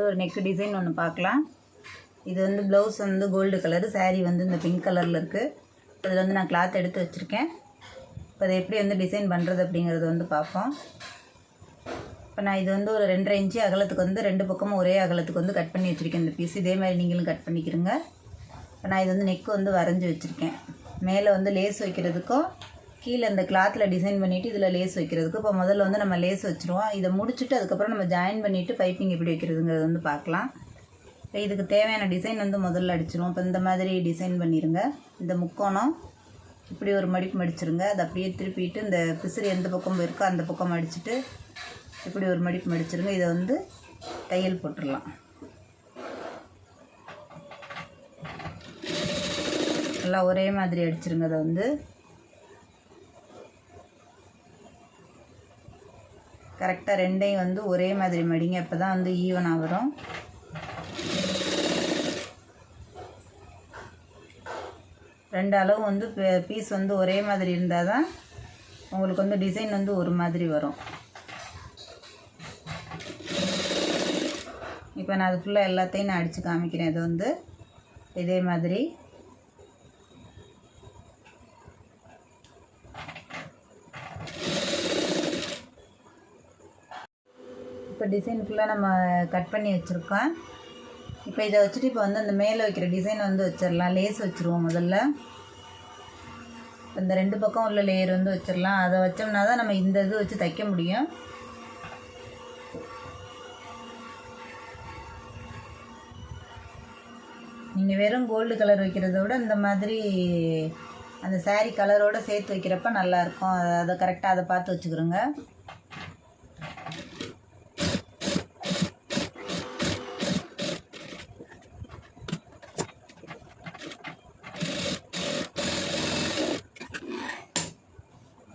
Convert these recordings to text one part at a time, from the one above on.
ஒரு neck design ஒன்று பார்க்கலாம். இது வந்து ப்ளவுஸ் வந்து கோல்டு கலரு, சாரீ வந்து இந்த பிங்க் கலரில் இருக்குது. இதில் வந்து நான் கிளாத் எடுத்து வச்சுருக்கேன். இப்போ அதை எப்படி வந்து டிசைன் பண்ணுறது அப்படிங்கிறது வந்து பார்ப்போம். இப்போ நான் இது வந்து ஒரு 2.5 இன்ச்சு அகலத்துக்கு வந்து 2 பக்கமும் ஒரே அகலத்துக்கு வந்து கட் பண்ணி வச்சுருக்கேன். இந்த பீஸ் இதே மாதிரி நீங்களும் கட் பண்ணிக்கிறங்க. இப்போ நான் இது வந்து நெக்கு வந்து வரைஞ்சி வச்சுருக்கேன். மேலே வந்து லேஸ் வைக்கிறதுக்கும் கீழே இந்த கிளாத்தில் டிசைன் பண்ணிவிட்டு இதில் லேஸ் வைக்கிறதுக்கும். இப்போ முதல்ல வந்து நம்ம லேஸ் வச்சுருவோம். இதை முடிச்சுட்டு அதுக்கப்புறம் நம்ம ஜாயின் பண்ணிவிட்டு பைப்பிங் எப்படி வைக்கிறதுங்கிறது வந்து பார்க்கலாம். இப்போ இதுக்கு தேவையான டிசைன் வந்து முதல்ல அடிச்சிருவோம். இப்போ இந்த மாதிரி டிசைன் பண்ணிடுங்க. இந்த முக்கோணம் இப்படி ஒரு மடிப்பு மடிச்சிருங்க. அதை அப்படியே திருப்பிட்டு இந்த பிசிறு எந்த பக்கம் இருக்கோ அந்த பக்கம் அடிச்சுட்டு இப்படி ஒரு மடிப்பு மடிச்சிருங்க. இதை வந்து தையல் போட்டுடலாம். எல்லாம் ஒரே மாதிரி அடிச்சிருங்க. அதை வந்து கரெக்டாக ரெண்டையும் வந்து ஒரே மாதிரி மடிங்க. அப்போ தான் வந்து ஈவனாக வரும். ரெண்டு அளவு வந்து பீஸ் வந்து ஒரே மாதிரி இருந்தால் தான் உங்களுக்கு வந்து டிசைன் வந்து ஒரு மாதிரி வரும். இப்போ நான் அது ஃபுல்லாக எல்லாத்தையும் நான் அடித்து காமிக்கிறேன். இது வந்து இதே மாதிரி இப்போ டிசைன் ஃபுல்லாக நம்ம கட் பண்ணி வச்சுருக்கோம். இப்போ இதை வச்சுட்டு இப்போ வந்து அந்த மேலே வைக்கிற டிசைன் வந்து வச்சிடலாம். லேஸ் வச்சுருவோம் முதல்ல. இந்த 2 பக்கம் உள்ள லேயர் வந்து வச்சிடலாம். அதை வச்சோம்னா தான் நம்ம இந்த இது வச்சு தைக்க முடியும். நீங்கள் வெறும் கோல்டு கலர் வைக்கிறத விட இந்த மாதிரி அந்த சாரீ கலரோடு சேர்த்து வைக்கிறப்ப நல்லாயிருக்கும். அதை கரெக்டாக அதை பார்த்து வச்சுக்கிறோங்க.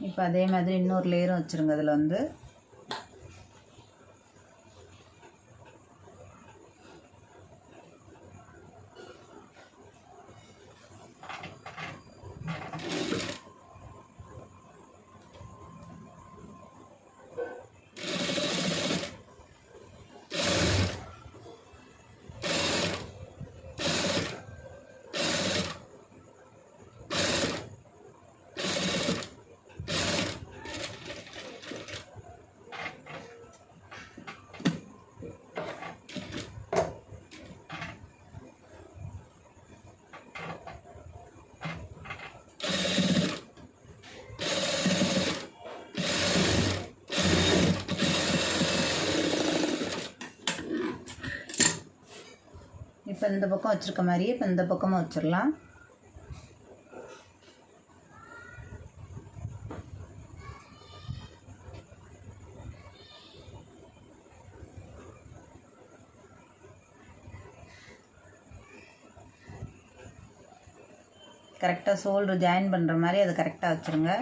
இப்போ அதே மாதிரி இன்னொரு லேயரும் வச்சுருங்க. அதில் வந்து இப்போ இந்த பக்கம் வச்சுருக்க மாதிரியே இப்போ இந்த பக்கமும் வச்சிடலாம். கரெக்டாக ஷோல்டர் ஜாயின் பண்ணுற மாதிரி அதை கரெக்டாக வச்சுருங்க.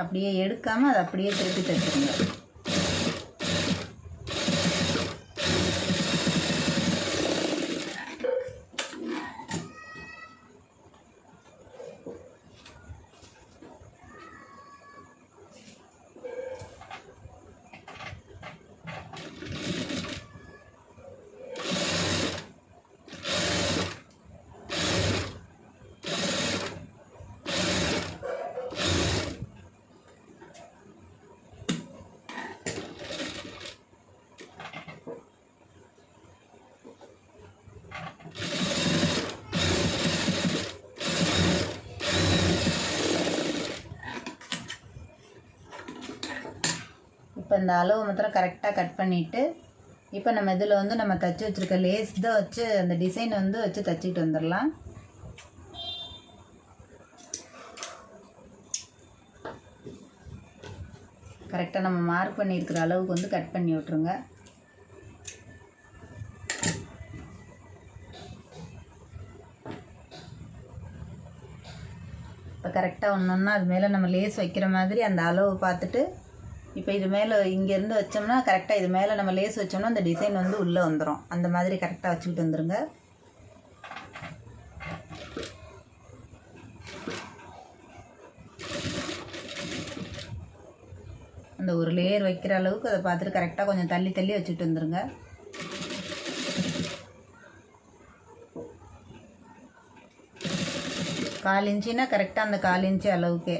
அப்படியே எடுக்காமல் அதை அப்படியே திருப்பி தைச்சிருங்க. இப்போ இந்த அளவு மாத்திரம் கரெக்டாக கட் பண்ணிவிட்டு இப்போ நம்ம இதில் வந்து நம்ம தைச்சி வச்சுருக்க லேஸ் தான் வச்சு அந்த டிசைன் வந்து வச்சு தைச்சிட்டு வந்துடலாம். கரெக்டாக நம்ம மார்க் பண்ணியிருக்கிற அளவுக்கு வந்து கட் பண்ணி விட்ருங்க. இப்போ கரெக்டாக ஒன்றா அது மேலே நம்ம லேஸ் வைக்கிற மாதிரி அந்த அளவு பார்த்துட்டு இப்போ இது மேலே இங்கேருந்து வச்சோம்னா கரெக்டாக இது மேலே நம்ம லேஸ் வச்சோம்னா அந்த டிசைன் வந்து உள்ளே வந்துடும். அந்த மாதிரி கரெக்டாக வச்சுக்கிட்டு வந்துடுங்க. அந்த ஒரு லேயர் வைக்கிற அளவுக்கு அதை பார்த்துட்டு கரெக்டாக கொஞ்சம் தள்ளி தள்ளி வச்சுட்டு வந்துடுங்க. கால் இன்ச்சுனா கரெக்டாக அந்த 1/4 இன்ச்சு அளவுக்கு.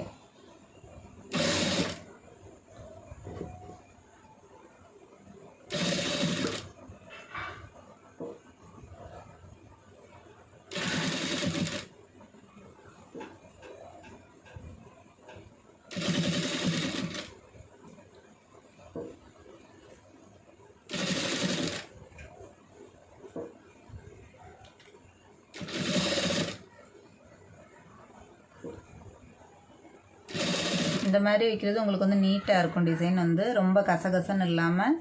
இந்த மாதிரி வைக்கிறது உங்களுக்கு வந்து நீட்டாக இருக்கும். டிசைன் வந்து ரொம்ப கசகசன்னு இல்லாமல்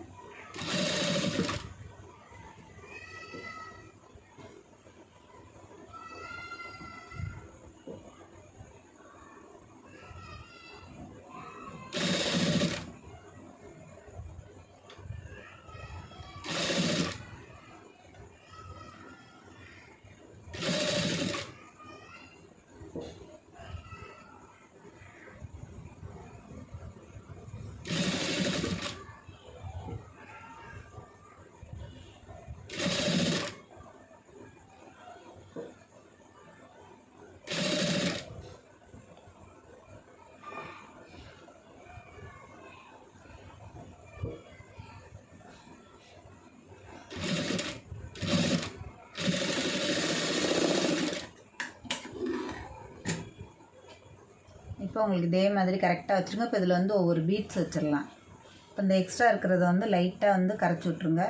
இப்போ உங்களுக்கு இதே மாதிரி கரெக்டாக வச்சுருங்க. இப்போ இதில் வந்து ஒவ்வொரு பீட்ஸ் வச்சிடலாம். இப்போ இந்த எக்ஸ்ட்ரா இருக்கிறத வந்து லைட்டாக வந்து கரைச்சி விட்ருங்க.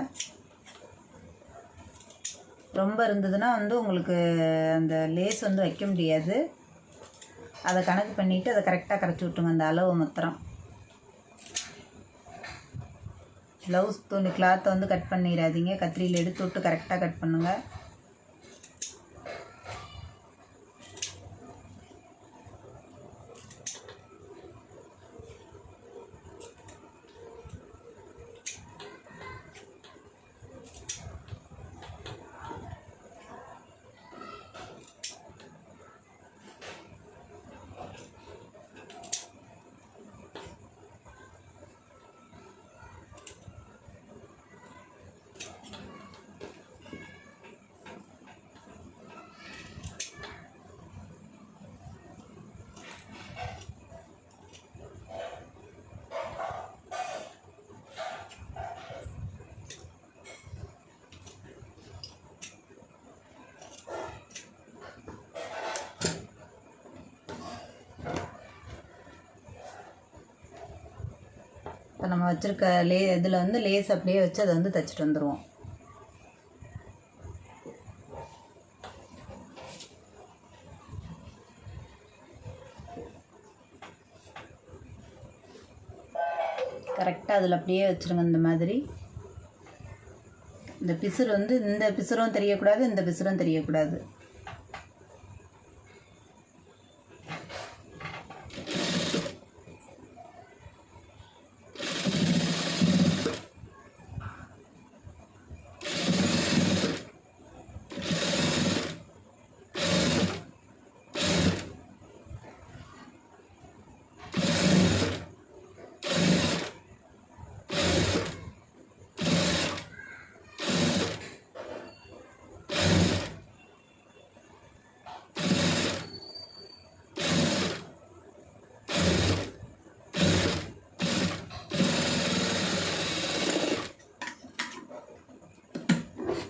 ரொம்ப இருந்ததுன்னா வந்து உங்களுக்கு அந்த லேஸ் வந்து வைக்க முடியாது. அதை கணக்கு பண்ணிவிட்டு அதை கரெக்டாக கரைச்சி விட்ருங்க அந்த அளவு மாத்திரம். ப்ளவுஸ் துணி கிளாத்தை வந்து கட் பண்ணிடாதீங்க. கத்திரியில் எடுத்து விட்டு கரெக்டாக கட் பண்ணுங்கள். இப்போ நம்ம வச்சுருக்க இதில் வந்து லேஸ் அப்படியே வச்சு அதை வந்து தைச்சிட்டு வந்துடுவோம். கரெக்டாக அதில் அப்படியே வச்சுருங்க. இந்த மாதிரி இந்த பிசுறு வந்து இந்த பிசுறும் தெரியக்கூடாது, இந்த பிசுறும் தெரியக்கூடாது.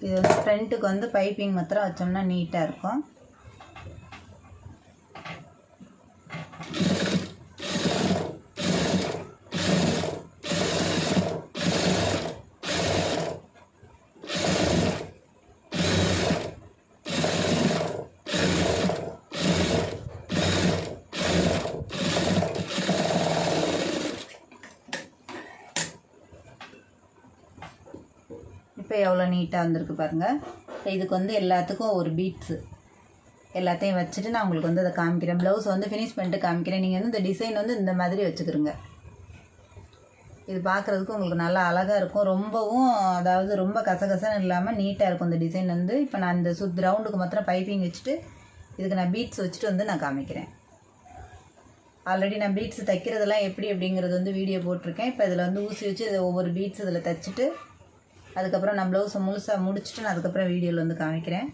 இது வந்து ஃப்ரண்ட்டுக்கு வந்து பைப்பிங் மாத்திரம் வச்சோம்னா நீட்டாக இருக்கும். இப்போ எவ்வளோ நீட்டாக வந்திருக்கு பாருங்கள். இப்போ இதுக்கு வந்து எல்லாத்துக்கும் ஒரு பீட்ஸு எல்லாத்தையும் வச்சுட்டு நான் உங்களுக்கு வந்து அதை காமிக்கிறேன். ப்ளவுஸ் வந்து ஃபினிஷ் பண்ணிட்டு காமிக்கிறேன். நீங்கள் வந்து இந்த டிசைன் வந்து இந்த மாதிரி வச்சுக்கிறோங்க. இது பார்க்குறதுக்கு உங்களுக்கு நல்லா அழகாக இருக்கும். ரொம்பவும் அதாவது ரொம்ப கசகசன்னு இல்லாமல் நீட்டாக இருக்கும் இந்த டிசைன் வந்து. இப்போ நான் இந்த ரவுண்டுக்கு மாத்திரம் பைப்பிங் வச்சுட்டு இதுக்கு நான் பீட்ஸ் வச்சுட்டு வந்து நான் காமிக்கிறேன். ஆல்ரெடி நான் பீட்ஸ் தைக்கிறதெல்லாம் எப்படி அப்படிங்கிறது வந்து வீடியோ போட்டிருக்கேன். இப்போ இதில் வந்து ஊசி வச்சு இதை ஒவ்வொரு பீட்ஸ் இதில் தைச்சிட்டு அதுக்கப்புறம் நான் ப்ளவுஸை முழுசாக முடிச்சுட்டு நான் அதுக்கப்புறம் வீடியோவில் வந்து காமிக்கிறேன்.